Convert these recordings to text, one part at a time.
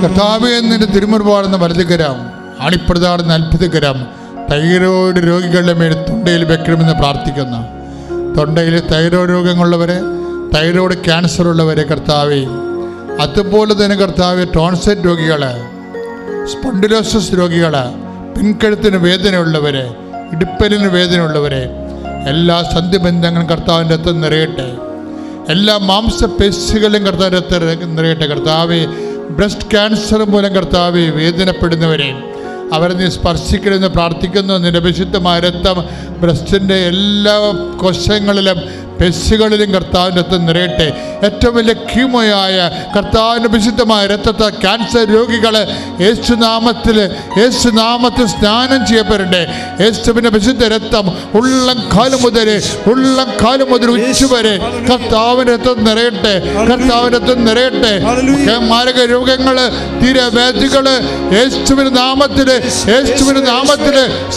കർത്താവേ, നിന്റെ തിരുമുറിവാടുന്ന വലതുകരം, അണിപ്രതാടുന്ന അത്ഭുതകരം തൈറോയ്ഡ് രോഗികളുടെ മേൽ തൊണ്ടയിൽ വെക്കണമെന്ന് പ്രാർത്ഥിക്കുന്നു. തൊണ്ടയിൽ തൈറോയ്ഡ് രോഗങ്ങളുള്ളവരെ, തൈറോയ്ഡ് ക്യാൻസർ ഉള്ളവരെ കർത്താവേ, അതുപോലെ തന്നെ കർത്താവേ ടോൺസൈറ്റ് രോഗികൾ, സ്പോണ്ടിലോസിസ് രോഗികൾ, പിൻകഴുത്തിന് വേദനയുള്ളവരെ, ഇടുപ്പലിന് വേദനയുള്ളവരെ, എല്ലാ സന്ധിബന്ധങ്ങളും കർത്താവിൻ്റെ രക്തം നിറയട്ടെ. എല്ലാ മാംസപേശികളും കർത്താവിൻ്റെ രക്തം നിറയട്ടെ. കർത്താവേ, ബ്രസ്റ്റ് ക്യാൻസർ മൂലം കർത്താവേ വേദനപ്പെടുന്നവരെ അവരെ നീ സ്പർശിക്കണമെന്ന് പ്രാർത്ഥിക്കുന്നു. നിന്റെ വിശുദ്ധമായ രക്തം ബ്രസ്റ്റിൻ്റെ എല്ലാ കോശങ്ങളിലും പേശികളിലും കർത്താവിൻ്റെ രക്തം നിറയട്ടെ. ഏറ്റവും വലിയ കീമോയായ കർത്താവിൻ്റെ വിശുദ്ധമായ രക്തത്തെ ക്യാൻസർ രോഗികൾ യേശുനാമത്തിൽ സ്നാനം ചെയ്യപ്പെടട്ടെ. യേശുവിൻ്റെ വിശുദ്ധ രക്തം ഉള്ളം കാലം മുതൽ ഉച്ചവരെ കർത്താവിൻ്റെ രക്തം നിറയട്ടെ. കർത്താവിൻ്റെ രക്തം നിറയട്ടെ. മാരക രോഗങ്ങൾ, തീരവേദികൾ യേശുവിൻ്റെ നാമത്തിൽ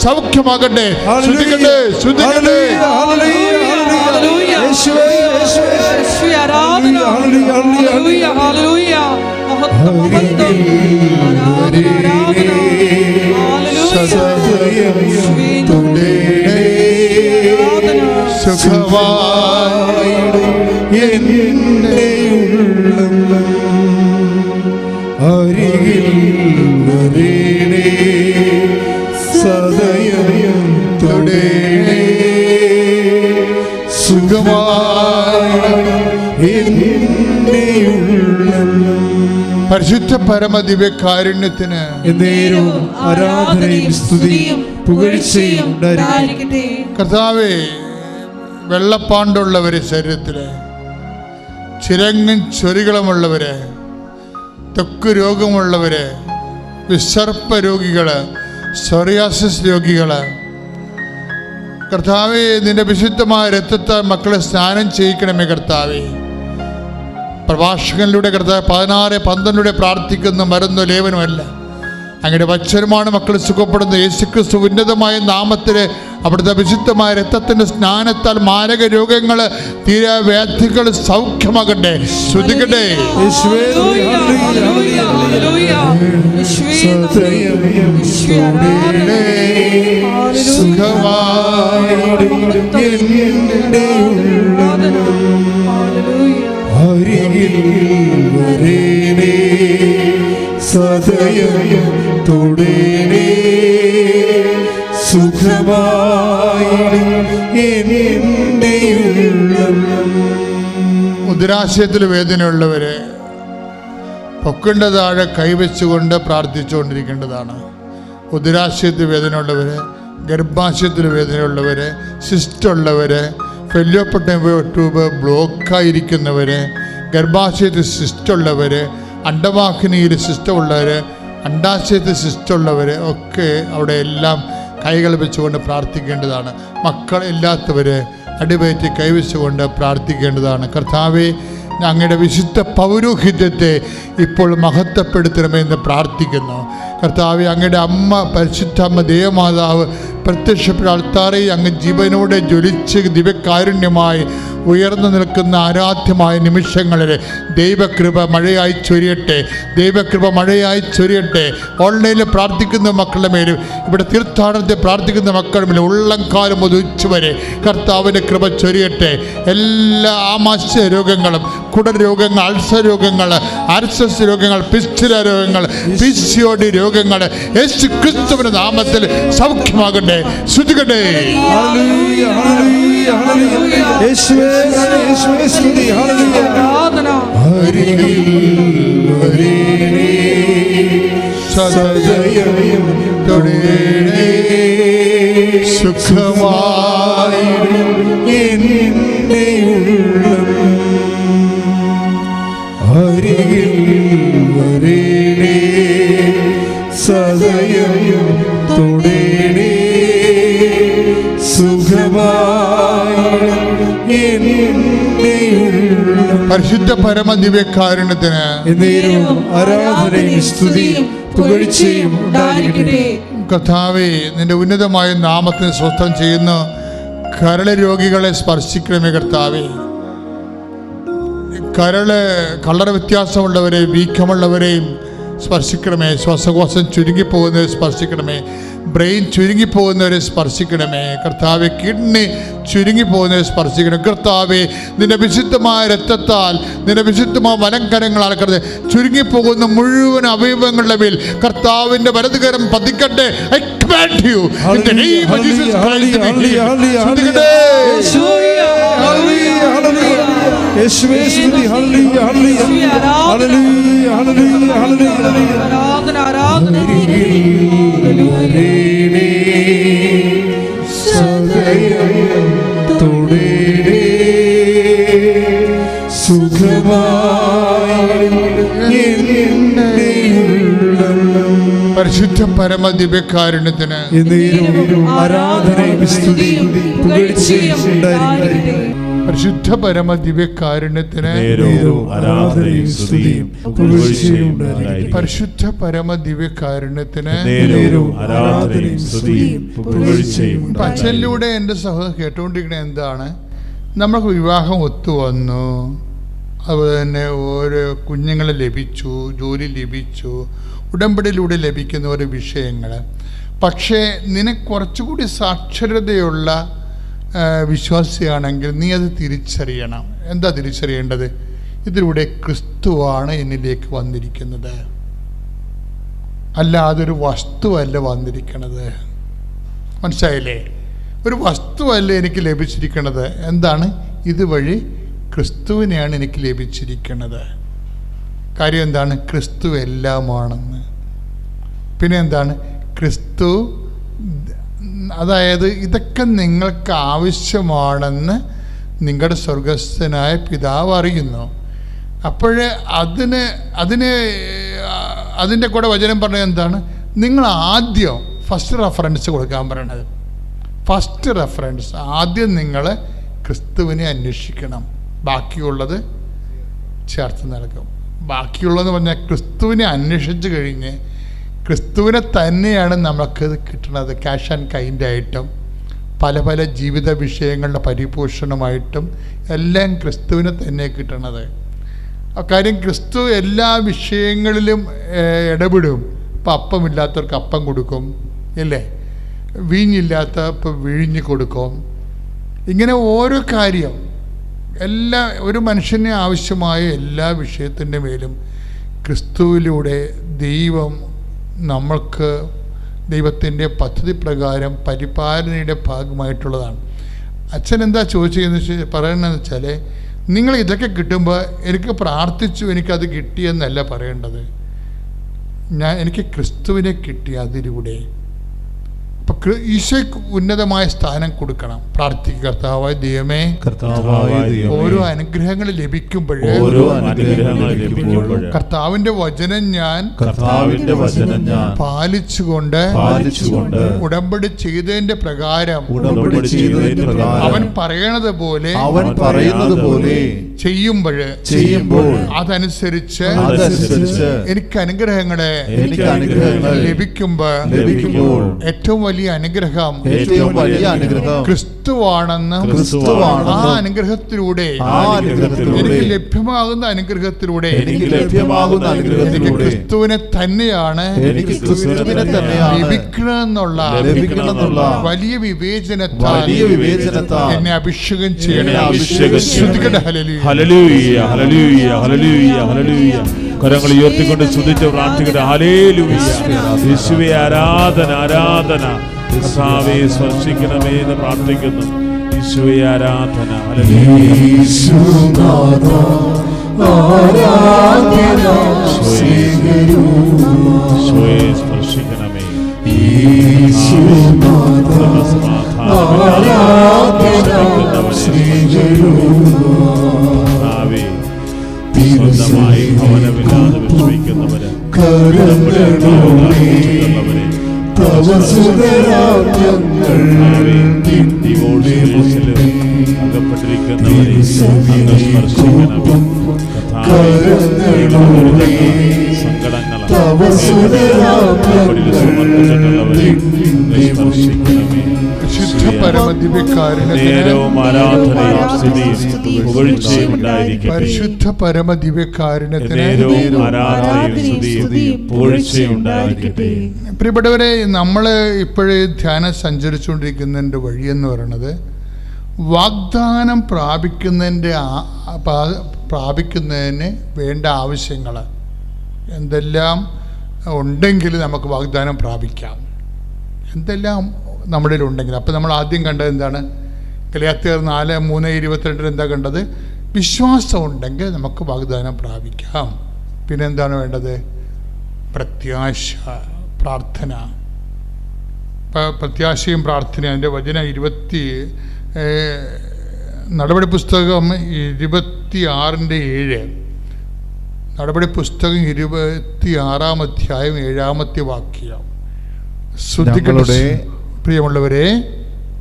സൗഖ്യമാകട്ടെ. ശ്രുതികട്ടെ, ശ്രുതികട്ടെ. പരിശുദ്ധ പരമദിവ്യകാരുണ്യത്തിന് ആരാധനയും സ്തുതിയും പുകഴ്ചയും ഉണ്ടായിരിക്കട്ടെ. കർത്താവേ, വെള്ളപ്പാണ്ടുള്ളവര്, ശരീരത്തില് ചിരങ്ങും ചൊരികളുമുള്ളവര്, ത്വക്ക് രോഗമുള്ളവര്, വിസർപ്പ രോഗികള്, സോറിയാസിസ് രോഗികള്, കർത്താവേ, നിന്റെ വിശുദ്ധമായ രക്തത്തെ മക്കളെ സ്നാനം ചെയ്യിക്കണമേ. കർത്താവേ, പ്രഭാഷകനിലൂടെ കർത്താവ് 16:12 പ്രാർത്ഥിക്കുന്ന മരുന്നോ ലേവനുമല്ല, അങ്ങയുടെ വചനമാണ് മക്കൾ സുഖപ്പെടുന്ന. യേശുക്രിസ്തു ഉന്നതമായ നാമത്തിൽ അവിടുത്തെ വിശുദ്ധമായ രക്തത്തിൻ്റെ സ്നാനത്താൽ മാരക രോഗങ്ങൾ, തീരവ്യാധികൾ സൗഖ്യമാകട്ടെ. ശ്രുതികട്ടെ. സദയം തൊടേണേ സുഖമായി ഉദരാശയത്തിൽ വേദനയുള്ളവരെ പൊക്കിൻ്റെ താഴെ കൈവച്ചുകൊണ്ട് പ്രാർത്ഥിച്ചുകൊണ്ടിരിക്കേണ്ടതാണ്. ഉദരാശയത്തിൽ വേദനയുള്ളവര്, ഗർഭാശയത്തിൽ വേദനയുള്ളവര്, സിസ്റ്റുള്ളവര്, ഫെല്ലോപ്പട്ട ട്യൂബ് ബ്ലോക്കായിരിക്കുന്നവര്, ഗർഭാശയത്തിൽ സിസ്റ്റുള്ളവർ, അണ്ടവാഹിനിയിൽ സിസ്റ്റമുള്ളവർ, അണ്ടാശയത്തിൽ സിസ്റ്റമുള്ളവർ ഒക്കെ അവിടെ എല്ലാം കൈകൾ വെച്ചുകൊണ്ട് പ്രാർത്ഥിക്കേണ്ടതാണ്. മക്കളില്ലാത്തവർ അടിവയറ്റി കൈവച്ചുകൊണ്ട് പ്രാർത്ഥിക്കേണ്ടതാണ്. കർത്താവേ, അങ്ങയുടെ വിശുദ്ധ പൗരോഹിത്യത്തെ ഇപ്പോൾ മഹത്വപ്പെടുത്തണമെന്ന് പ്രാർത്ഥിക്കുന്നു. കർത്താവേ, അങ്ങയുടെ അമ്മ, പരിശുദ്ധ അമ്മ ദേവമാതാവ് പ്രത്യക്ഷപ്പെട്ട ആൾത്താറെ അങ്ങ് ജീവനോടെ ജ്വലിച്ച് ദിവ്യകാരുണ്യമായി ഉയർന്നു നിൽക്കുന്ന ആരാധ്യമായ നിമിഷങ്ങളിൽ ദൈവകൃപ മഴയായി ചൊരിയട്ടെ. ദൈവകൃപ മഴയായി ചൊരിയട്ടെ. ഓൺലൈനിൽ പ്രാർത്ഥിക്കുന്ന മക്കളുടെ മേലും ഇവിടെ തീർത്ഥാടനത്തെ പ്രാർത്ഥിക്കുന്ന മക്കളുടെ മേലും ഉള്ളംകാലം മുതൽ ഉച്ചവരെ കർത്താവിൻ്റെ കൃപ ചൊരിയട്ടെ. എല്ലാ ആമാശയ രോഗങ്ങളും, കുടൽ രോഗങ്ങൾ, അൾസർ രോഗങ്ങൾ, ആർസസ് രോഗങ്ങൾ, പിസ്റ്റുല രോഗങ്ങൾ, പിസിഒഡി രോഗങ്ങൾ യേശു ക്രിസ്തുവിന്റെ നാമത്തിൽ സൗഖ്യമാകട്ടെ. ശ്രുതികട്ടെ. സുഖമായി സദയം തൊടേണേ സുഖമായി പരിശുദ്ധ പരമ ദിവ്യകാരുണ്യത്തിന് ആരാധനയും സ്തുതിയും പുകഴ്ചയും ഉണ്ടായിരിക്കട്ടെ. കർത്താവേ, നിന്റെ ഉന്നതമായ നാമത്തിന് സ്വസ്ഥം ചെയ്യുന്ന കരള് രോഗികളെ സ്പർശിക്കണമേ. കർത്താവേ, കളർ വ്യത്യാസമുള്ളവരെ, വീക്കമുള്ളവരെയും സ്പർശിക്കണമേ. ശ്വാസകോശം ചുരുങ്ങിപ്പോകുന്നവരെ സ്പർശിക്കണമേ. ബ്രെയിൻ ചുരുങ്ങിപ്പോകുന്നവരെ സ്പർശിക്കണമേ. കർത്താവെ, കിഡ്നി ചുരുങ്ങിപ്പോകുന്നവരെ സ്പർശിക്കണം. കർത്താവെ, നിന്റെ വിശുദ്ധമായ രക്തത്താൽ, നിന്റെ വിശുദ്ധമായ വലംകരങ്ങളാൽ ചുരുങ്ങിപ്പോകുന്ന മുഴുവൻ അവയവങ്ങളുടെ മേൽ കർത്താവിന്റെ വലതുകരം പതിക്കട്ടെ. I command you in the name of Jesus Christ to be healed. യേശുവേ സ്തുതി. Hallelujah, hallelujah, hallelujah, hallelujah, hallelujah. ആരാധന, ആരാധന. സദയം തുടരേ സുഖമായി പരിശുദ്ധ പരമദിവ്യകാരുണ്യത്തിന് ആരാധനയും സ്തുതിയും പുകഴ്ചയും ഉണ്ടായിരിക്കട്ടെ. പരിശുദ്ധ പരമദിവ്യകാരുണ്യത്തിന് ആരാധനയും സ്തുതിയും പുകഴ്ചയും ഉണ്ടായിരിക്കട്ടെ. പരിശുദ്ധ പരമദിവ്യകാരുണ്യത്തിന് ആരാധനയും സ്തുതിയും പുകഴ്ചയും. അച്ഛനിലൂടെ എൻ്റെ സഹോദരൻ കേട്ടുകൊണ്ടിരിക്കുന്നത് എന്താണ്? നമുക്ക് വിവാഹം ഒത്തുവന്നു, അതുപോലെ തന്നെ ഓരോ കുഞ്ഞുങ്ങളെ ലഭിച്ചു, ജോലി ലഭിച്ചു, ഉടമ്പടിയിലൂടെ ലഭിക്കുന്ന ഓരോ വിഷയങ്ങൾ. പക്ഷേ നിനക്ക് കുറച്ചുകൂടി സാക്ഷരതയുള്ള വിശ്വാസിയാണെങ്കിൽ നീ അത് തിരിച്ചറിയണം. എന്താ തിരിച്ചറിയേണ്ടത്? ഇതിലൂടെ ക്രിസ്തുവാണ് എന്നിലേക്ക് വന്നിരിക്കുന്നത്, അല്ലാതെ ഒരു വസ്തുവല്ല വന്നിരിക്കുന്നത്. മനസ്സിലായില്ലേ? ഒരു വസ്തുവല്ല എനിക്ക് ലഭിച്ചിരിക്കുന്നത്. എന്താണ്? ഇതുവഴി ക്രിസ്തുവിനെയാണ് എനിക്ക് ലഭിച്ചിരിക്കുന്നത്. കാര്യം എന്താണ്? ക്രിസ്തു എല്ലാമാണെന്ന്. പിന്നെ എന്താണ്? ക്രിസ്തു, അതായത് ഇതൊക്കെ നിങ്ങൾക്ക് ആവശ്യമാണെന്ന് നിങ്ങളുടെ സ്വർഗസ്ഥനായ പിതാവ് അറിയുന്നു. അപ്പോഴേ അതിൻ്റെ കൂടെ വചനം പറഞ്ഞത് എന്താണ്? നിങ്ങൾ ആദ്യം ഫസ്റ്റ് റെഫറൻസ് കൊടുക്കാൻ പറയണത്. ഫസ്റ്റ് റെഫറൻസ് ആദ്യം നിങ്ങൾ ക്രിസ്തുവിനെ അന്വേഷിക്കണം, ബാക്കിയുള്ളത് ചേർത്ത് നൽകും. ബാക്കിയുള്ളതെന്ന് പറഞ്ഞാൽ ക്രിസ്തുവിനെ അന്വേഷിച്ച് കഴിഞ്ഞ് ക്രിസ്തുവിനെ തന്നെയാണ് നമുക്കത് കിട്ടുന്നത്. ക്യാഷ് ആൻഡ് കൈൻഡായിട്ടും പല പല ജീവിത വിഷയങ്ങളുടെ പരിപോഷണമായിട്ടും എല്ലാം ക്രിസ്തുവിനെ തന്നെ കിട്ടണത്. കാര്യം ക്രിസ്തു എല്ലാ വിഷയങ്ങളിലും ഇടപെടും. ഇപ്പം അപ്പമില്ലാത്തവർക്ക് അപ്പം കൊടുക്കും, ഇല്ലേ? വീഞ്ഞില്ലാത്തപ്പോൾ വിഴിഞ്ഞ് കൊടുക്കും. ഇങ്ങനെ ഓരോ കാര്യം, ഒരു മനുഷ്യന് ആവശ്യമായ എല്ലാ വിഷയത്തിൻ്റെ മേലും ക്രിസ്തുവിലൂടെ ദൈവം നമ്മൾക്ക് ദൈവത്തിൻ്റെ പദ്ധതി പ്രകാരം പരിപാലനയുടെ ഭാഗമായിട്ടുള്ളതാണ്. അച്ഛൻ എന്താ ചോദിച്ചതെന്ന് പറയണമെന്ന് വെച്ചാൽ, നിങ്ങൾ ഇതൊക്കെ കിട്ടുമ്പോൾ എനിക്ക് പ്രാർത്ഥിച്ചു എനിക്കത് കിട്ടിയെന്നല്ല പറയേണ്ടത്. എനിക്ക് ക്രിസ്തുവിനെ കിട്ടി അതിലൂടെ. അപ്പം ഈശോയ്ക്ക് ഉന്നതമായ സ്ഥാനം കൊടുക്കണം. പ്രാർത്ഥിക്കുക, കർത്താവായ ദൈവമേ, ഓരോ അനുഗ്രഹങ്ങൾ ലഭിക്കുമ്പോഴേ കർത്താവിന്റെ വചനം ഞാൻ പാലിച്ചുകൊണ്ട് ഉടമ്പടി ചെയ്തതിന്റെ പ്രകാരം അവൻ പറയണത് പോലെ ചെയ്യുമ്പോൾ അതനുസരിച്ച് എനിക്ക് അനുഗ്രഹങ്ങളെ ലഭിക്കുമ്പോൾ ഏറ്റവും വലിയ അനുഗ്രഹം ക്രിസ്തുവാണെന്ന് ആ അനുഗ്രഹത്തിലൂടെ എനിക്ക് ലഭ്യമാകുന്ന അനുഗ്രഹത്തിലൂടെ എനിക്ക് ക്രിസ്തുവിനെ തന്നെയാണ് ലഭിക്കണമെന്നുള്ള വലിയ വിവേചനത്താൽ എന്നെ അഭിഷേകം ചെയ്യണം. Hallelujah, hallelujah, hallelujah, hallelujah. കരങ്ങൾ ഉയർത്തിക്കൊണ്ട് സ്തുതിച്ച് പ്രാർത്ഥിക്കട്ടെ. ഹല്ലേലൂയ. യേശുവേ ആരാധന, ആരാധന. കർത്താവേ സ്പർശിക്കണമേ എന്ന് പ്രാർത്ഥിക്കുന്നു. യേശുവേ ആരാധന. ഹല്ലേലൂയ. യേശുവേ സ്പർശിക്കണമേ. സ്വന്തമായി ഭവനമില്ലാതെ വിശ്വസിക്കുന്നവര് അകപ്പെട്ടിരിക്കുന്നവരെ സ്പർശിക്കണം. സങ്കടങ്ങൾ സമർപ്പിച്ചിട്ടുള്ളവരെ സ്പർശിക്കണമേ. നേരവും ആരാധനയും സ്തുതിയും പുകഴ്ചയും ഉണ്ടായിരിക്കട്ടെ. പരിശുദ്ധ പരമദിവ്യകാരുണ്യത്തിന് നേരവും ആരാധനയും സ്തുതിയും പുകഴ്ചയും ഉണ്ടായിരിക്കട്ടെ. പ്രിയപ്പെട്ടവരെ, നമ്മൾ ഇപ്പോഴേ ധ്യാനം സഞ്ചരിച്ചുകൊണ്ടിരിക്കുന്നതിൻ്റെ വഴിയെന്ന് പറയുന്നത് വാഗ്ദാനം പ്രാപിക്കുന്നതിന് വേണ്ട ആവശ്യങ്ങൾ എന്തെല്ലാം ഉണ്ടെങ്കിൽ നമുക്ക് വാഗ്ദാനം പ്രാപിക്കാം, എന്തെല്ലാം നമ്മുടെ ഉണ്ടെങ്കിൽ. അപ്പോൾ നമ്മൾ ആദ്യം കണ്ടത് എന്താണ്? ഗലാത്യർ 4:3-22 എന്താ കണ്ടത്? വിശ്വാസം ഉണ്ടെങ്കിൽ നമുക്ക് വാഗ്ദാനം പ്രാപിക്കാം. പിന്നെ എന്താണ് വേണ്ടത്? പ്രത്യാശ, പ്രാർത്ഥന. പ്രത്യാശയും പ്രാർത്ഥനയും. അതിൻ്റെ വചനം നടപടി പുസ്തകം 26:7. നടപടി പുസ്തകം 26-ാം അധ്യായം 7-ാമത്തെ വാക്യം. ഞങ്ങളുടെ പ്രിയമുള്ളവരെ,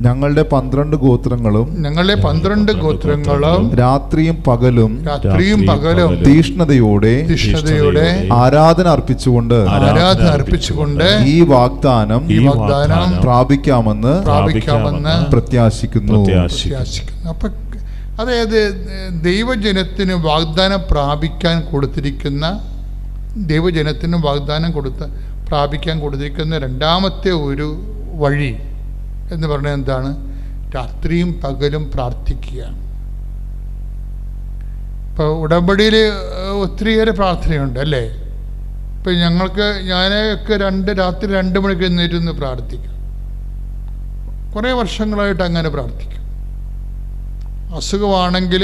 ഞങ്ങളുടെ 12 ഗോത്രങ്ങളും രാത്രിയും പകലും തീഷ്ണതയോടെ ആരാധന അർപ്പിച്ചുകൊണ്ട് ഈ വാഗ്ദാനം പ്രാപിക്കാമെന്ന് പ്രത്യാശിക്കുന്നു. അപ്പൊ അതായത് ദൈവജനത്തിന് വാഗ്ദാനം പ്രാപിക്കാൻ കൊടുത്തിരിക്കുന്ന രണ്ടാമത്തെ ഒരു വഴി എന്ന് പറഞ്ഞാൽ എന്താണ്? രാത്രിയും പകലും പ്രാർത്ഥിക്കുക. ഇപ്പോൾ ഉടമ്പടിയിൽ ഒത്തിരിയേറെ പ്രാർത്ഥനയുണ്ട് അല്ലേ? ഇപ്പം ഞാനൊക്കെ രാത്രി 2 മണിക്ക് എഴുന്നേറ്റ് പ്രാർത്ഥിക്കും. കുറേ വർഷങ്ങളായിട്ട് അങ്ങനെ പ്രാർത്ഥിക്കും. അസുഖമാണെങ്കിൽ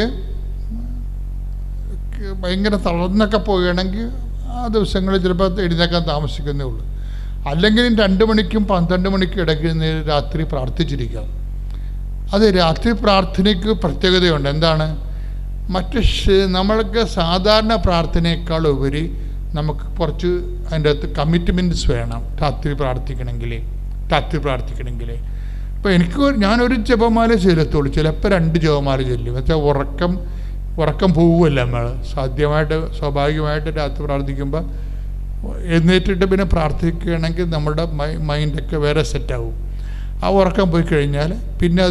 ഭയങ്കര തളർന്നൊക്കെ പോവുകയാണെങ്കിൽ ആ ദിവസങ്ങളിൽ ചിലപ്പോൾ എഴുന്നേക്കാൻ താമസിക്കുന്നേ ഉള്ളൂ. അല്ലെങ്കിൽ 2 മണിക്കും 12 മണിക്കും ഇടയ്ക്ക് രാത്രി പ്രാർത്ഥിച്ചിരിക്കാം. അത് രാത്രി പ്രാർത്ഥനയ്ക്ക് പ്രത്യേകതയുണ്ട്. എന്താണ്? നമ്മൾക്ക് സാധാരണ പ്രാർത്ഥനയേക്കാൾ ഉപരി നമുക്ക് കുറച്ച് അതിൻ്റെ അകത്ത് കമ്മിറ്റ്മെൻറ്റ്സ് വേണം. രാത്രി പ്രാർത്ഥിക്കണമെങ്കിൽ ഇപ്പോൾ ഞാനൊരു ജപമാല ചെല്ലത്തുള്ളൂ, ചിലപ്പോൾ 2 ജപമാല ചെല്ലും. വെച്ചാൽ ഉറക്കം പോവുമല്ല നമ്മൾ. സ്വാഭാവികമായിട്ട് രാത്രി പ്രാർത്ഥിക്കുമ്പോൾ എഴുന്നേറ്റിട്ട് പിന്നെ പ്രാർത്ഥിക്കുകയാണെങ്കിൽ നമ്മുടെ മൈൻഡൊക്കെ വേറെ സെറ്റാവും. ആ ഉറക്കം പോയി കഴിഞ്ഞാൽ പിന്നെ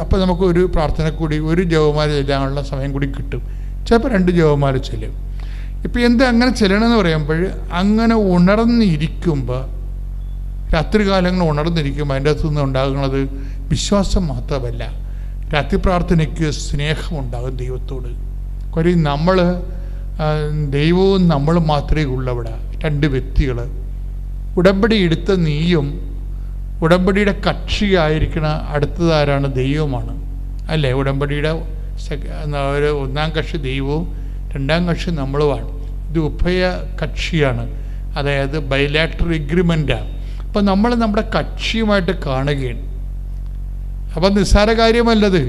അപ്പോൾ നമുക്ക് ഒരു പ്രാർത്ഥന കൂടി, ഒരു ജപമാല ചെല്ലാനുള്ള സമയം കൂടി കിട്ടും. ചിലപ്പോൾ 2 ജപമാല ചെല്ലും. ഇപ്പം അങ്ങനെ ചെല്ലണമെന്ന് പറയുമ്പോൾ അങ്ങനെ ഉണർന്നിരിക്കുമ്പോൾ, രാത്രി കാലങ്ങൾ ഉണർന്നിരിക്കുമ്പോൾ അതിൻ്റെ അകത്തുനിന്ന് ഉണ്ടാകുന്നത് വിശ്വാസം മാത്രമല്ല, രാത്രി പ്രാർത്ഥനയ്ക്ക് സ്നേഹമുണ്ടാകും ദൈവത്തോട്. കാര്യം ദൈവവും നമ്മളും മാത്രമേ ഉള്ളൂ അവിടെ. 2 വ്യക്തികൾ. ഉടമ്പടി എടുത്ത നീയും ഉടമ്പടിയുടെ കക്ഷിയായിരിക്കണ അടുത്തതാരാണ്? ദൈവമാണ് അല്ലേ? ഉടമ്പടിയുടെ 1-ാം കക്ഷി ദൈവവും 2-ാം കക്ഷി നമ്മളുമാണ്. ഇത് ഉഭയ കക്ഷിയാണ്, അതായത് ബൈലാറ്ററൽ എഗ്രിമെൻ്റാണ്. അപ്പം നമ്മൾ നമ്മുടെ കക്ഷിയുമായിട്ട് കാണുകയാണ്. അപ്പം നിസ്സാര കാര്യമല്ലത്.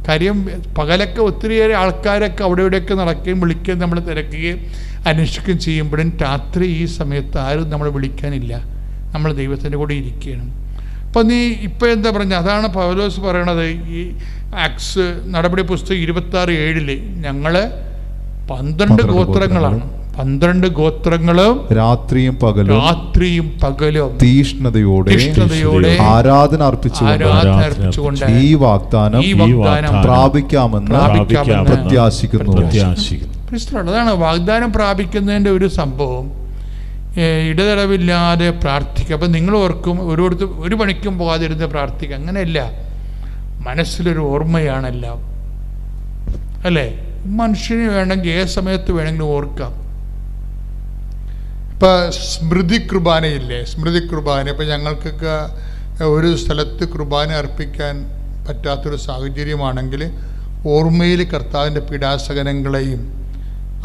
കാര്യം പകലൊക്കെ ഒത്തിരിയേറെ ആൾക്കാരൊക്കെ അവിടെ ഇവിടെയൊക്കെ നടക്കുകയും വിളിക്കുകയും നമ്മൾ തിരക്കുകയും അന്വേഷിക്കുകയും ചെയ്യുമ്പോഴും രാത്രി ഈ സമയത്ത് ആരും നമ്മളെ വിളിക്കാനില്ല. നമ്മൾ ദൈവത്തിൻ്റെ കൂടെ ഇരിക്കുകയാണ്. അപ്പം ഇപ്പം എന്താ പറഞ്ഞത്? അതാണ് പൗലോസ് പറയണത്. ഈ ആക്സ് നടപടി പുസ്തകം 26:7 ഞങ്ങൾ 12 ഗോത്രങ്ങളാണ്. 12 ഗോത്രങ്ങളും രാത്രിയും പകലും തീഷ്ണതയോടെ ആരാധന അർപ്പിച്ചുകൊണ്ട് ഈ വാഗ്ദാനം പ്രാപിക്കാമെന്ന് പ്രത്യാശിക്കുന്നു. അതാണ് വാഗ്ദാനം പ്രാപിക്കുന്നതിൻ്റെ ഒരു സംഭവം. ഇടതടവില്ലാതെ പ്രാർത്ഥിക്കുക. അപ്പം നിങ്ങൾ ഓർക്കും ഒരു പണിക്കും പോകാതിരുന്ന് പ്രാർത്ഥിക്കുക. അങ്ങനെയല്ല, മനസ്സിലൊരു ഓർമ്മയാണെല്ലാം അല്ലേ? മനുഷ്യന് വേണമെങ്കിൽ ഏത് സമയത്ത് വേണമെങ്കിലും ഓർക്കാം. ഇപ്പം സ്മൃതി കുർബാനയില്ലേ? സ്മൃതി കുർബാന ഇപ്പം ഞങ്ങൾക്കൊക്കെ ഒരു സ്ഥലത്ത് കുർബാന അർപ്പിക്കാൻ പറ്റാത്തൊരു സാഹചര്യമാണെങ്കിൽ ഓർമ്മയിൽ കർത്താവിൻ്റെ പീഡാസകനങ്ങളെയും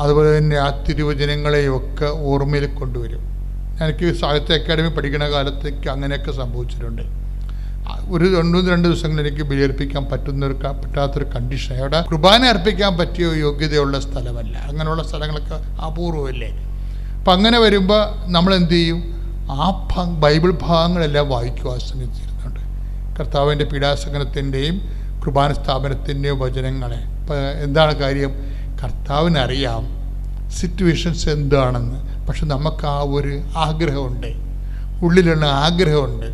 അതുപോലെ തന്നെ ആ തിരുവചനങ്ങളെയും ഒക്കെ ഓർമ്മയിൽ കൊണ്ടുവരും. എനിക്ക് സാഹിത്യ അക്കാദമി പഠിക്കുന്ന കാലത്തേക്ക് അങ്ങനെയൊക്കെ സംഭവിച്ചിട്ടുണ്ട്. ഒരു 2 ദിവസങ്ങളിൽ എനിക്ക് ബലിയർപ്പിക്കാൻ പറ്റാത്തൊരു കണ്ടീഷൻ. അവിടെ കുർബാന അർപ്പിക്കാൻ പറ്റിയ യോഗ്യതയുള്ള സ്ഥലമല്ല. അങ്ങനെയുള്ള സ്ഥലങ്ങളൊക്കെ അപൂർവമല്ലേ? അപ്പം അങ്ങനെ വരുമ്പോൾ നമ്മൾ എന്ത് ചെയ്യും? ആ ബൈബിൾ ഭാഗങ്ങളെല്ലാം വായിക്കും. ആശ്രയിച്ചിരുന്നുണ്ട് കർത്താവിൻ്റെ പീഡാസകനത്തിൻ്റെയും കുർബാന സ്ഥാപനത്തിൻ്റെയും വചനങ്ങളെ. ഇപ്പം എന്താണ് കാര്യം? കർത്താവിനറിയാം സിറ്റുവേഷൻസ് എന്താണെന്ന്. പക്ഷെ നമുക്ക് ആ ഒരു ആഗ്രഹമുണ്ട്, ഉള്ളിലുള്ള ആഗ്രഹമുണ്ട്.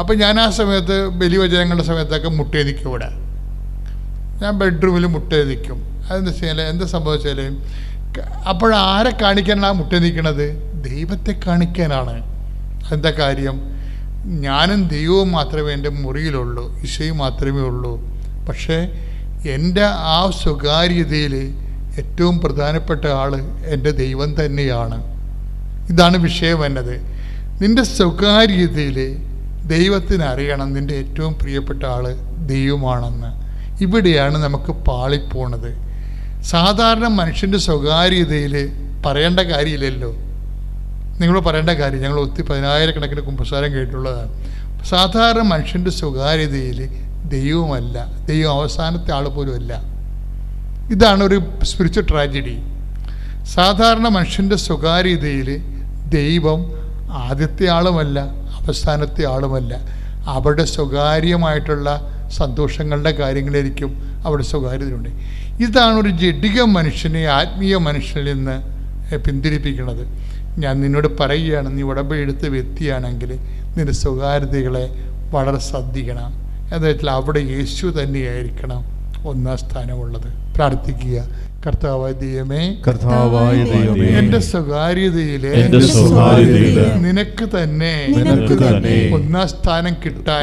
അപ്പം ഞാൻ ആ സമയത്ത് ബലിവചനങ്ങളുടെ സമയത്തൊക്കെ മുട്ടേ നിൽക്കും ഇവിടെ. ഞാൻ ബെഡ്റൂമിൽ മുട്ടേ നിൽക്കും. അതെന്താ വെച്ചാൽ എന്താ സംഭവിച്ചാൽ അപ്പോഴാരെ കാണിക്കാനാണ് ആ മുട്ടേ നിൽക്കുന്നത്? ദൈവത്തെ കാണിക്കാനാണ്. എന്താ കാര്യം? ഞാനും ദൈവവും മാത്രമേ എൻ്റെ മുറിയിലുള്ളൂ, ഈശോയും മാത്രമേ ഉള്ളൂ. പക്ഷേ എൻ്റെ ആ സ്വകാര്യതയിൽ ഏറ്റവും പ്രധാനപ്പെട്ട ആൾ എൻ്റെ ദൈവം തന്നെയാണ്. ഇതാണ് വിഷയം എന്നത്. നിൻ്റെ സ്വകാര്യതയിൽ ദൈവത്തിന് അറിയണം നിൻ്റെ ഏറ്റവും പ്രിയപ്പെട്ട ആൾ ദൈവമാണെന്ന്. ഇവിടെയാണ് നമുക്ക് പാളിപ്പോണത്. സാധാരണ മനുഷ്യൻ്റെ സ്വകാര്യതയിൽ പറയേണ്ട കാര്യമില്ലല്ലോ. നിങ്ങൾ പറയേണ്ട കാര്യം, ഞങ്ങൾ 10,000 കുമ്പസാരം കേട്ടുള്ളതാണ്. സാധാരണ മനുഷ്യൻ്റെ സ്വകാര്യതയിൽ ദൈവമല്ല, ദൈവം അവസാനത്തെ ആൾ പോലും അല്ല. ഇതാണ് ഒരു സ്പിരിച്വൽ ട്രാജഡി. സാധാരണ മനുഷ്യൻ്റെ സ്വകാര്യതയിൽ ദൈവം ആദ്യത്തെ ആളുമല്ല, അവസാനത്തെ ആളുമല്ല. അവിടെ സ്വകാര്യമായിട്ടുള്ള സന്തോഷങ്ങളുടെ കാര്യങ്ങളായിരിക്കും അവിടെ സ്വകാര്യതയുണ്ട്. ഇതാണ് ഒരു ജഡിക മനുഷ്യനെ ആത്മീയ മനുഷ്യനിൽ നിന്ന് പിന്തിരിപ്പിക്കുന്നത്. ഞാൻ നിന്നോട് പറയുകയാണ്, നീ ഉടമ്പടിയെടുത്ത വ്യക്തിയാണെങ്കിൽ നിന്റെ സ്വകാര്യതകളെ വളരെ ശ്രദ്ധിക്കണം. എന്ന് വെച്ചാൽ അവിടെ യേശു തന്നെയായിരിക്കണം ഒന്നാം സ്ഥാനമുള്ളത്. പ്രാർത്ഥിക്കുക. കർത്താവായ ദൈവമേ, എന്റെ സ്വകാര്യതയിലെ നിനക്ക് തന്നെ ഒന്നാം സ്ഥാനം കിട്ടാൻ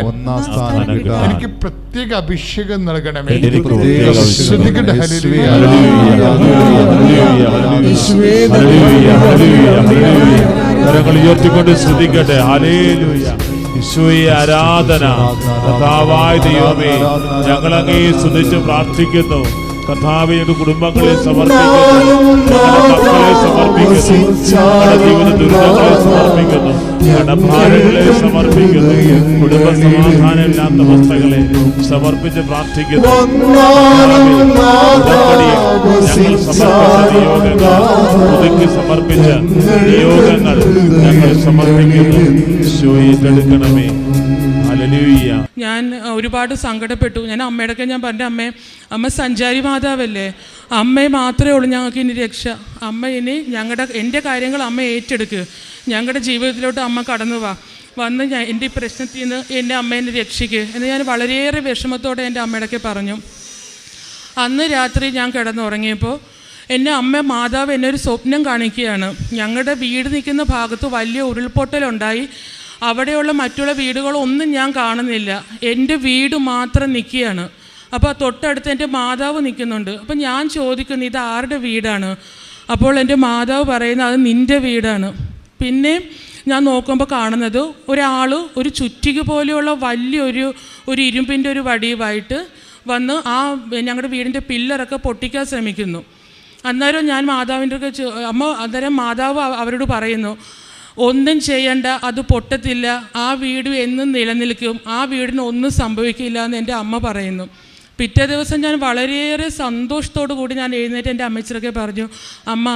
എനിക്ക് പ്രത്യേക അഭിഷേകം നൽകണമേ. ഉയർത്തിക്കൊണ്ട് ശ്രദ്ധിക്കട്ടെ. ഹല്ലേലൂയ. യേശുവേ ആരാധന. കർത്താവായ ദൈവമേ, ഞങ്ങൾ അങ്ങേ സ്തുതിച്ച് പ്രാർത്ഥിക്കുന്നു. കർത്താവേ, ഞങ്ങളുടെ കുടുംബങ്ങളെ സമർപ്പിക്കുന്നു, ഞങ്ങളുടെ മക്കളെ സമർപ്പിക്കുന്നു, ഞങ്ങളുടെ ജീവിത ദുരിതങ്ങളെ സമർപ്പിക്കുന്നു, ഞങ്ങളുടെ ഭാരങ്ങളെ സമർപ്പിക്കുന്നു, കുടുംബ സമാധാനമില്ലാത്ത അവസ്ഥകളെ സമർപ്പിച്ച് പ്രാർത്ഥിക്കുന്നു. ഞങ്ങൾ സമർപ്പിച്ച നിയോഗങ്ങൾ, പുതുക്കി സമർപ്പിച്ച നിയോഗങ്ങൾ ഞങ്ങൾ സമർപ്പിക്കുന്നു. ഏറ്റെടുക്കണമേ. ഞാൻ ഒരുപാട് സങ്കടപ്പെട്ടു. ഞാൻ അമ്മയോടൊക്കെ ഞാൻ പറഞ്ഞ അമ്മ സഞ്ചാരി മാതാവല്ലേ, അമ്മയെ മാത്രമേ ഉള്ളൂ ഞങ്ങൾക്ക് ഇനി രക്ഷ. അമ്മ ഇനി എൻ്റെ കാര്യങ്ങൾ അമ്മ ഏറ്റെടുക്കുക. ഞങ്ങളുടെ ജീവിതത്തിലോട്ട് അമ്മ കടന്നു വന്ന് എൻ്റെ ഈ പ്രശ്നത്തിൽ നിന്ന് എൻ്റെ അമ്മേനെ രക്ഷിക്കുക എന്ന് ഞാൻ വളരെയേറെ വിഷമത്തോടെ എൻ്റെ അമ്മയോടൊക്കെ പറഞ്ഞു. അന്ന് രാത്രി ഞാൻ കിടന്നുറങ്ങിയപ്പോൾ എൻ്റെ അമ്മ മാതാവ് എന്നെ ഒരു സ്വപ്നം കാണിക്കുകയാണ്. ഞങ്ങളുടെ വീട് നിൽക്കുന്ന ഭാഗത്ത് വലിയ ഉരുൾപൊട്ടലുണ്ടായി. അവിടെയുള്ള മറ്റുള്ള വീടുകളൊന്നും ഞാൻ കാണുന്നില്ല, എൻ്റെ വീട് മാത്രം നിൽക്കുകയാണ്. അപ്പോൾ തൊട്ടടുത്ത് എൻ്റെ മാതാവ് നിൽക്കുന്നുണ്ട്. അപ്പോൾ ഞാൻ ചോദിക്കുന്നു, ഇത് ആരുടെ വീടാണ്? അപ്പോൾ എൻ്റെ മാതാവ് പറയുന്നത് അത് നിൻ്റെ വീടാണ്. പിന്നെ ഞാൻ നോക്കുമ്പോൾ കാണുന്നത് ഒരാൾ ഒരു ചുറ്റിക പോലെയുള്ള വലിയൊരു ഇരുമ്പിൻ്റെ ഒരു വടിയുമായിട്ട് വന്ന് ഞങ്ങളുടെ വീടിൻ്റെ പില്ലറൊക്കെ പൊട്ടിക്കാൻ ശ്രമിക്കുന്നു. അന്നേരം ഞാൻ മാതാവിൻ്റെ അന്നേരം മാതാവ് അവരോട് പറയുന്നു, ഒന്നും ചെയ്യണ്ട, അത് പൊട്ടത്തില്ല, ആ വീട് എന്നും നിലനിൽക്കും, ആ വീടിന് ഒന്നും സംഭവിക്കില്ല എന്ന് എൻ്റെ അമ്മ പറയുന്നു. പിറ്റേ ദിവസം ഞാൻ വളരെയേറെ സന്തോഷത്തോടു കൂടി ഞാൻ എഴുന്നേറ്റ് എൻ്റെ അമ്മച്ചിയൊക്കെ പറഞ്ഞു, അമ്മ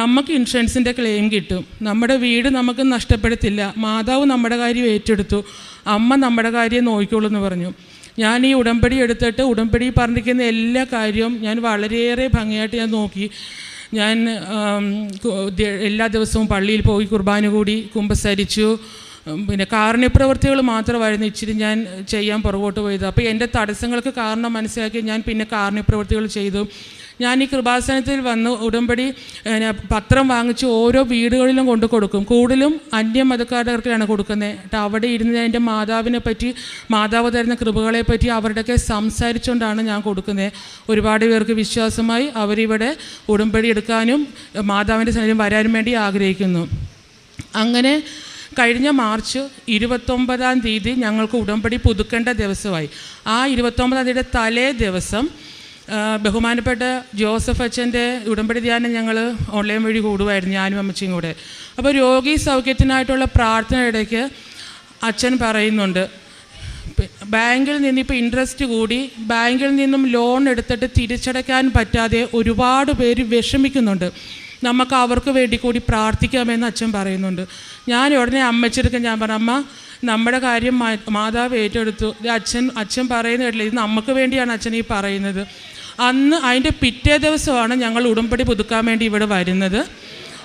നമുക്ക് ഇൻഷുറൻസിൻ്റെ ക്ലെയിം കിട്ടും, നമ്മുടെ വീട് നമുക്ക് നഷ്ടപ്പെടുത്തില്ല, മാതാവ് നമ്മുടെ കാര്യം ഏറ്റെടുത്തു, അമ്മ നമ്മുടെ കാര്യം നോക്കിക്കോളൂ എന്ന് പറഞ്ഞു. ഞാൻ ഈ ഉടമ്പടി എടുത്തിട്ട് ഉടമ്പടി പറഞ്ഞിരിക്കുന്ന എല്ലാ കാര്യവും ഞാൻ വളരെയേറെ ഭംഗിയായിട്ട് ഞാൻ നോക്കി. ഞാൻ എല്ലാ ദിവസവും പള്ളിയിൽ പോയി കുർബാന കൂടി കുമ്പസരിച്ചു. പിന്നെ കാരുണ്യപ്രവൃത്തികൾ മാത്രമായിരുന്നു ഇച്ചിരി ഞാൻ ചെയ്യാൻ പുറകോട്ട് പോയത്. അപ്പോൾ എൻ്റെ തടസ്സങ്ങൾക്ക് കാരണം മനസ്സിലാക്കി ഞാൻ പിന്നെ കാരുണ്യപ്രവൃത്തികൾ ചെയ്തു. ഞാൻ ഈ കൃപാസനത്തിൽ വന്ന് ഉടമ്പടി പത്രം വാങ്ങിച്ച് ഓരോ വീടുകളിലും കൊണ്ടു കൊടുക്കും. കൂടുതലും അന്യമതക്കാർക്കാണ് കൊടുക്കുന്നത്. അവിടെ ഇരുന്ന് എൻ്റെ മാതാവിനെ പറ്റി, മാതാവ് തരുന്ന കൃപകളെ പറ്റി അവരുടെയൊക്കെ സംസാരിച്ചുകൊണ്ടാണ് ഞാൻ കൊടുക്കുന്നത്. ഒരുപാട് പേർക്ക് വിശ്വാസമായി അവരിവിടെ ഉടമ്പടി എടുക്കാനും മാതാവിൻ്റെ സന്നിധിയിൽ വരാനും വേണ്ടി ആഗ്രഹിക്കുന്നു. അങ്ങനെ കഴിഞ്ഞ മാർച്ച് 29-ാം തീയതി ഞങ്ങൾക്ക് ഉടമ്പടി പുതുക്കേണ്ട ദിവസമായി. ആ 29-ാം തീയതിയുടെ തലേ ദിവസം ബഹുമാനപ്പെട്ട ജോസഫ് അച്ഛൻ്റെ ഉടമ്പടി ധ്യാനം ഞങ്ങൾ ഓൺലൈൻ വഴി കൂടുമായിരുന്നു, ഞാനും അമ്മച്ചിയും കൂടെ. അപ്പോൾ രോഗി സൗഖ്യത്തിനായിട്ടുള്ള പ്രാർത്ഥന ഇടയ്ക്ക് അച്ഛൻ പറയുന്നുണ്ട്, ബാങ്കിൽ നിന്ന് ഇപ്പോൾ ഇൻട്രസ്റ്റ് കൂടി, ബാങ്കിൽ നിന്നും ലോൺ എടുത്തിട്ട് തിരിച്ചടയ്ക്കാൻ പറ്റാതെ ഒരുപാട് പേര് വിഷമിക്കുന്നുണ്ട്, നമുക്ക് അവർക്ക് വേണ്ടി കൂടി പ്രാർത്ഥിക്കാമെന്ന് അച്ഛൻ പറയുന്നുണ്ട്. ഞാൻ ഉടനെ അമ്മച്ചിടക്ക് ഞാൻ പറഞ്ഞു, അമ്മ നമ്മുടെ കാര്യം മാതാവ് ഏറ്റെടുത്തു, അച്ഛൻ പറയുന്ന കേട്ടില്ല, ഇത് നമുക്ക് വേണ്ടിയാണ് അച്ഛൻ ഈ പറയുന്നത്. അന്ന് അതിൻ്റെ പിറ്റേ ദിവസമാണ് ഞങ്ങൾ ഉടമ്പടി പുതുക്കാൻ വേണ്ടി ഇവിടെ വരുന്നത്.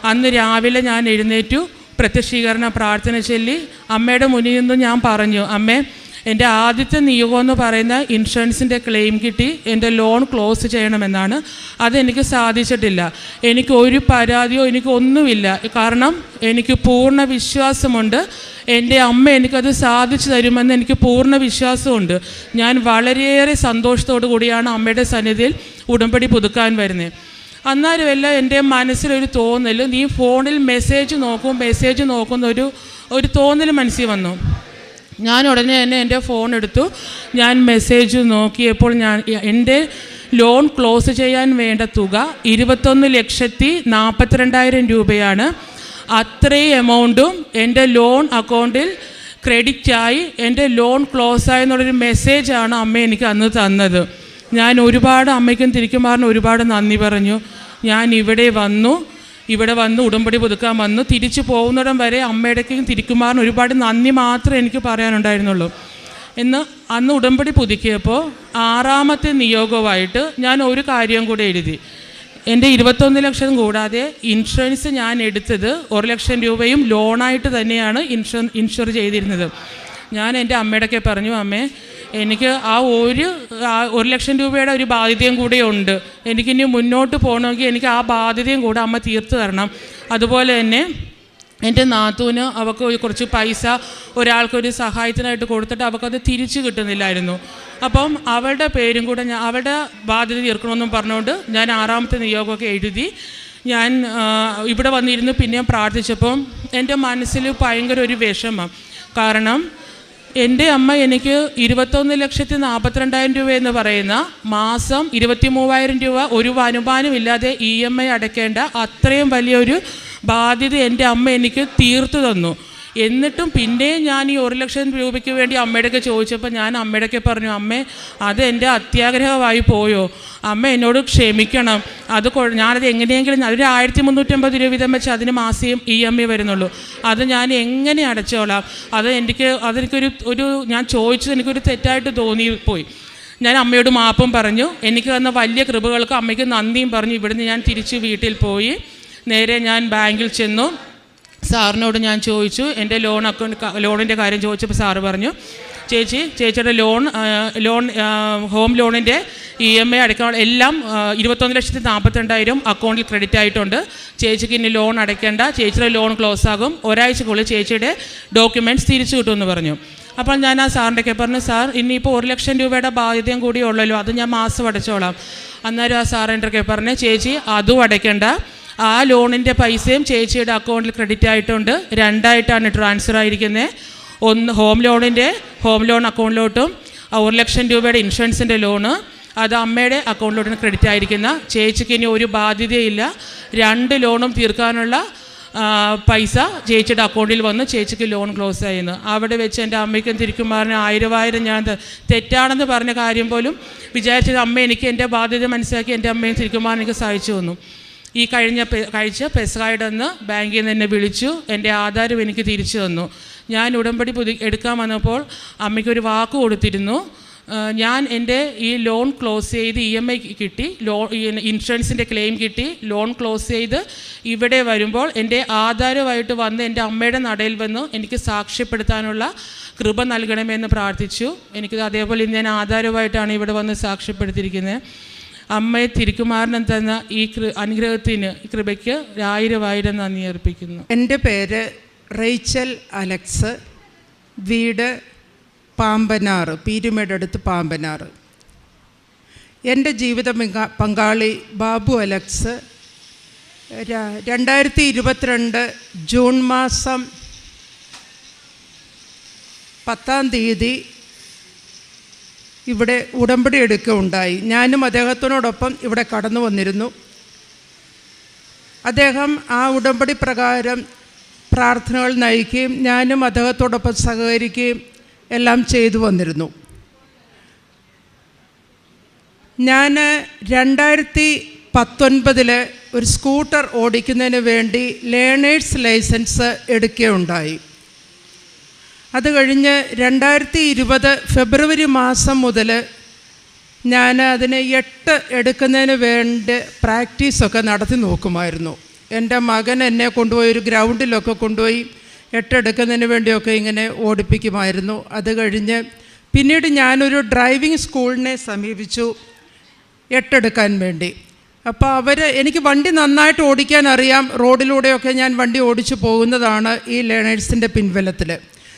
അന്ന് രാവിലെ ഞാൻ എഴുന്നേറ്റു, പ്രത്യക്ഷീകരണ പ്രാർത്ഥന ചൊല്ലി അമ്മയുടെ മുന്നിൽ നിന്ന് ഞാൻ പറഞ്ഞു, അമ്മേ, എൻ്റെ ആദ്യത്തെ നിയോഗം എന്ന് പറയുന്ന ഇൻഷുറൻസിൻ്റെ ക്ലെയിം കിട്ടി എൻ്റെ ലോൺ ക്ലോസ് ചെയ്യണമെന്നാണ്. അതെനിക്ക് സാധിച്ചിട്ടില്ല. എനിക്ക് ഒരു പരാതിയോ എനിക്കൊന്നുമില്ല. കാരണം എനിക്ക് പൂർണ്ണ വിശ്വാസമുണ്ട്, എൻ്റെ അമ്മ എനിക്കത് സാധിച്ചു തരുമെന്ന് എനിക്ക് പൂർണ്ണ വിശ്വാസമുണ്ട്. ഞാൻ വളരെയേറെ സന്തോഷത്തോടു കൂടിയാണ് അമ്മയുടെ സന്നിധിയിൽ ഉടമ്പടി പുതുക്കാൻ വരുന്നത്. അന്നേരമല്ല എൻ്റെ മനസ്സിലൊരു തോന്നൽ, നീ ഫോണിൽ മെസ്സേജ് നോക്കുന്ന ഒരു തോന്നൽ മനസ്സിൽ വന്നു. ഞാൻ ഉടനെ തന്നെ എൻ്റെ ഫോൺ എടുത്തു. ഞാൻ മെസ്സേജ് നോക്കിയപ്പോൾ എൻ്റെ ലോൺ ക്ലോസ് ചെയ്യാൻ വേണ്ട തുക 21,42,000 രൂപയാണ്. അത്രയും എമൗണ്ടും എൻ്റെ ലോൺ അക്കൗണ്ടിൽ ക്രെഡിറ്റായി എൻ്റെ ലോൺ ക്ലോസ് ആയെന്നുള്ളൊരു മെസ്സേജാണ് അമ്മ എനിക്ക് അന്ന് തന്നത്. ഞാൻ ഒരുപാട് അമ്മയ്ക്കും തിരിക്കുമാറിന് ഒരുപാട് നന്ദി പറഞ്ഞു. ഞാൻ ഇവിടെ വന്നു ഉടമ്പടി പുതുക്കാൻ വന്നു. തിരിച്ചു പോകുന്നിടം വരെ അമ്മയുടെക്കും തിരിക്കുമാറിന് ഒരുപാട് നന്ദി മാത്രമേ എനിക്ക് പറയാനുണ്ടായിരുന്നുള്ളൂ. അന്ന് ഉടമ്പടി പുതുക്കിയപ്പോൾ 6ാമത്തെ നിയോഗമായിട്ട് ഞാൻ ഒരു കാര്യം കൂടെ എഴുതി. എൻ്റെ 21 ലക്ഷം കൂടാതെ ഇൻഷുറൻസ് ഞാൻ എടുത്തത് 1 ലക്ഷം രൂപയും ലോണായിട്ട് തന്നെയാണ് ഇൻഷുർ ചെയ്തിരുന്നത്. ഞാൻ എൻ്റെ അമ്മയുടെയൊക്കെ പറഞ്ഞു, അമ്മേ, എനിക്ക് ആ 1 ലക്ഷം രൂപയുടെ ഒരു ബാധ്യതയും കൂടെ ഉണ്ട്. എനിക്കിനി മുന്നോട്ട് പോകണമെങ്കിൽ എനിക്ക് ആ ബാധ്യതയും കൂടെ അമ്മ തീർത്ത് തരണം. അതുപോലെ തന്നെ എൻ്റെ നാത്തൂന് അവൾക്ക് കുറച്ച് പൈസ ഒരാൾക്കൊരു സഹായത്തിനായിട്ട് കൊടുത്തിട്ട് അവൾക്കത് തിരിച്ചു കിട്ടുന്നില്ലായിരുന്നു. അപ്പം അവളുടെ പേരും കൂടെ അവളുടെ ബാധ്യത തീർക്കണമെന്നും പറഞ്ഞുകൊണ്ട് ഞാൻ 6ാമത്തെ നിയോഗമൊക്കെ എഴുതി. ഞാൻ ഇവിടെ വന്നിരുന്നു പിന്നെയും പ്രാർത്ഥിച്ചപ്പം എൻ്റെ മനസ്സിൽ ഭയങ്കര ഒരു വിഷമം. കാരണം എൻ്റെ അമ്മ എനിക്ക് 21,42,000 രൂപ എന്ന് പറയുന്ന മാസം 23,000 രൂപ ഒരു അനുമാനമില്ലാതെ EMI അടയ്ക്കേണ്ട അത്രയും വലിയൊരു ബാധ്യത എൻ്റെ അമ്മ എനിക്ക് തീർത്തു തന്നു. എന്നിട്ടും പിന്നെ ഞാൻ ഈ 1 ലക്ഷം രൂപയ്ക്ക് വേണ്ടി അമ്മയുടെയൊക്കെ ചോദിച്ചപ്പോൾ ഞാൻ അമ്മയുടെയൊക്കെ പറഞ്ഞു, അമ്മേ, അത് എൻ്റെ അത്യാഗ്രഹമായി പോയോ, അമ്മ എന്നോട് ക്ഷമിക്കണം, ഞാനത് എങ്ങനെയെങ്കിലും ഒരു 1,350 രൂപ വീതം വെച്ച് അതിന് മാസം EMI വരുന്നുള്ളൂ, അത് ഞാൻ എങ്ങനെ അടച്ചോളാം, അതെനിക്കൊരു ഞാൻ ചോദിച്ചത് എനിക്കൊരു തെറ്റായിട്ട് തോന്നിപ്പോയി. ഞാൻ അമ്മയോട് മാപ്പും പറഞ്ഞു. എനിക്ക് തന്ന വലിയ കൃപകൾക്ക് അമ്മയ്ക്ക് നന്ദിയും പറഞ്ഞു. ഇവിടുന്ന് ഞാൻ തിരിച്ച് വീട്ടിൽ പോയി നേരെ ഞാൻ ബാങ്കിൽ ചെന്നു. സാറിനോട് ഞാൻ ചോദിച്ചു, എൻ്റെ ലോണിൻ്റെ കാര്യം ചോദിച്ചപ്പോൾ സാറ് പറഞ്ഞു, ചേച്ചിയുടെ ഹോം ലോണിൻ്റെ EMI അടയ്ക്കാൻ എല്ലാം 21,42,000 അക്കൗണ്ടിൽ ക്രെഡിറ്റ് ആയിട്ടുണ്ട്. ചേച്ചിക്ക് ഇനി ലോൺ അടയ്ക്കേണ്ട, ചേച്ചിയുടെ ലോൺ ക്ലോസ് ആകും, ഒരാഴ്ചക്കുള്ളിൽ ചേച്ചിയുടെ ഡോക്യുമെൻറ്റ്സ് തിരിച്ചു കിട്ടുമെന്ന് പറഞ്ഞു. അപ്പോൾ ഞാൻ ആ സാറിൻ്റെയൊക്കെ പറഞ്ഞു, സാർ ഇനിയിപ്പോൾ 1 ലക്ഷം രൂപയുടെ ബാധ്യതയും കൂടി ഉള്ളല്ലോ, അത് ഞാൻ മാസം അടച്ചോളാം. അന്നേരം ആ സാറിൻ്റെയൊക്കെ പറഞ്ഞു, ചേച്ചി അതും അടയ്ക്കേണ്ട, ആ ലോണിൻ്റെ പൈസയും ചേച്ചിയുടെ അക്കൗണ്ടിൽ ക്രെഡിറ്റ് ആയിട്ടുണ്ട്. 2ആയിട്ടാണ് ട്രാൻസ്ഫർ ആയിരിക്കുന്നത്. ഒന്ന് ഹോം ലോൺ അക്കൗണ്ടിലോട്ടും 1 ലക്ഷം രൂപയുടെ ഇൻഷുറൻസിൻ്റെ ലോണ് അത് അമ്മയുടെ അക്കൗണ്ടിലോട്ടാണ് ക്രെഡിറ്റ് ആയിരിക്കുന്ന. ചേച്ചിക്ക് ഇനി ഒരു ബാധ്യതയില്ല. 2 ലോണും തീർക്കാനുള്ള പൈസ ചേച്ചിയുടെ അക്കൗണ്ടിൽ വന്ന് ചേച്ചിക്ക് ലോൺ ക്ലോസ് ആയിരുന്നു. അവിടെ വെച്ച് എൻ്റെ അമ്മയ്ക്കും തിരിക്കുമാറിന് 1000 ഞാൻ തെറ്റാണെന്ന് പറഞ്ഞ കാര്യം പോലും വിചാരിച്ചത് അമ്മ എനിക്ക് എൻ്റെ ബാധ്യത മനസ്സിലാക്കി എൻ്റെ അമ്മയും തിരിക്കുമാറിന് എനിക്ക് സഹായിച്ചു തന്നു. ഈ കഴിഞ്ഞ പെസഹായുടെ അന്ന് ബാങ്കിൽ നിന്ന് എന്നെ വിളിച്ചു, എൻ്റെ ആധാരം എനിക്ക് തിരിച്ചു തന്നു. ഞാൻ ഉടമ്പടി എടുക്കാൻ വന്നപ്പോൾ അമ്മയ്ക്കൊരു വാക്ക് കൊടുത്തിരുന്നു, ഞാൻ എൻ്റെ ഈ ലോൺ ക്ലോസ് ചെയ്ത് EMI കിട്ടി, ഇൻഷുറൻസിൻ്റെ ക്ലെയിം കിട്ടി, ലോൺ ക്ലോസ് ചെയ്ത് ഇവിടെ വരുമ്പോൾ എൻ്റെ ആധാരമായിട്ട് വന്ന് എൻ്റെ അമ്മയുടെ നടയിൽ വന്ന് എനിക്ക് സാക്ഷ്യപ്പെടുത്താനുള്ള കൃപ നൽകണമെന്ന് പ്രാർത്ഥിച്ചു. എനിക്കത് അതേപോലെ ഇന്ന് ഞാൻ ആധാരമായിട്ടാണ് ഇവിടെ വന്ന് സാക്ഷ്യപ്പെടുത്തിയിരിക്കുന്നത്. അമ്മയെ തിരുക്കുമാറിനും തന്ന ഈ അനുഗ്രഹത്തിന് ഈ കൃപയ്ക്ക് 1000 നന്ദി അർപ്പിക്കുന്നു. എൻ്റെ പേര് റേച്ചൽ അലക്സ്, വീട് പാമ്പനാറ്, പീരുമേട് അടുത്ത് പാമ്പനാറ്. എൻ്റെ ജീവിത പങ്കാളി ബാബു അലക്സ് 2022 ജൂൺ മാസം 10-ാം തീയതി ഇവിടെ ഉടമ്പടി എടുക്കുകയുണ്ടായി. ഞാനും അദ്ദേഹത്തിനോടൊപ്പം ഇവിടെ കടന്നു വന്നിരുന്നു. അദ്ദേഹം ആ ഉടമ്പടി പ്രകാരം പ്രാർത്ഥനകൾ നയിക്കുകയും ഞാനും അദ്ദേഹത്തോടൊപ്പം സഹകരിക്കുകയും എല്ലാം ചെയ്തു വന്നിരുന്നു. ഞാൻ 2019 ഒരു സ്കൂട്ടർ ഓടിക്കുന്നതിന് വേണ്ടി ലേണേഴ്സ് ലൈസൻസ് എടുക്കുകയുണ്ടായി. അത് കഴിഞ്ഞ് 2020 ഫെബ്രുവരി മാസം മുതൽ ഞാൻ അതിന് 8 എടുക്കുന്നതിന് വേണ്ടി പ്രാക്ടീസൊക്കെ നടത്തി നോക്കുമായിരുന്നു. എൻ്റെ മകൻ എന്നെ കൊണ്ടുപോയി ഒരു ഗ്രൗണ്ടിലൊക്കെ കൊണ്ടുപോയി എട്ടെടുക്കുന്നതിന് വേണ്ടിയൊക്കെ ഇങ്ങനെ ഓടിപ്പിക്കുമായിരുന്നു. അത് കഴിഞ്ഞ് പിന്നീട് ഞാനൊരു ഡ്രൈവിംഗ് സ്കൂളിനെ സമീപിച്ചു എട്ടെടുക്കാൻ വേണ്ടി. അപ്പോൾ എനിക്ക് വണ്ടി നന്നായിട്ട് ഓടിക്കാൻ അറിയാം, റോഡിലൂടെയൊക്കെ ഞാൻ വണ്ടി ഓടിച്ചു പോകുന്നതാണ് ഈ ലേണേഴ്സിൻ്റെ പിൻബലത്തിൽ.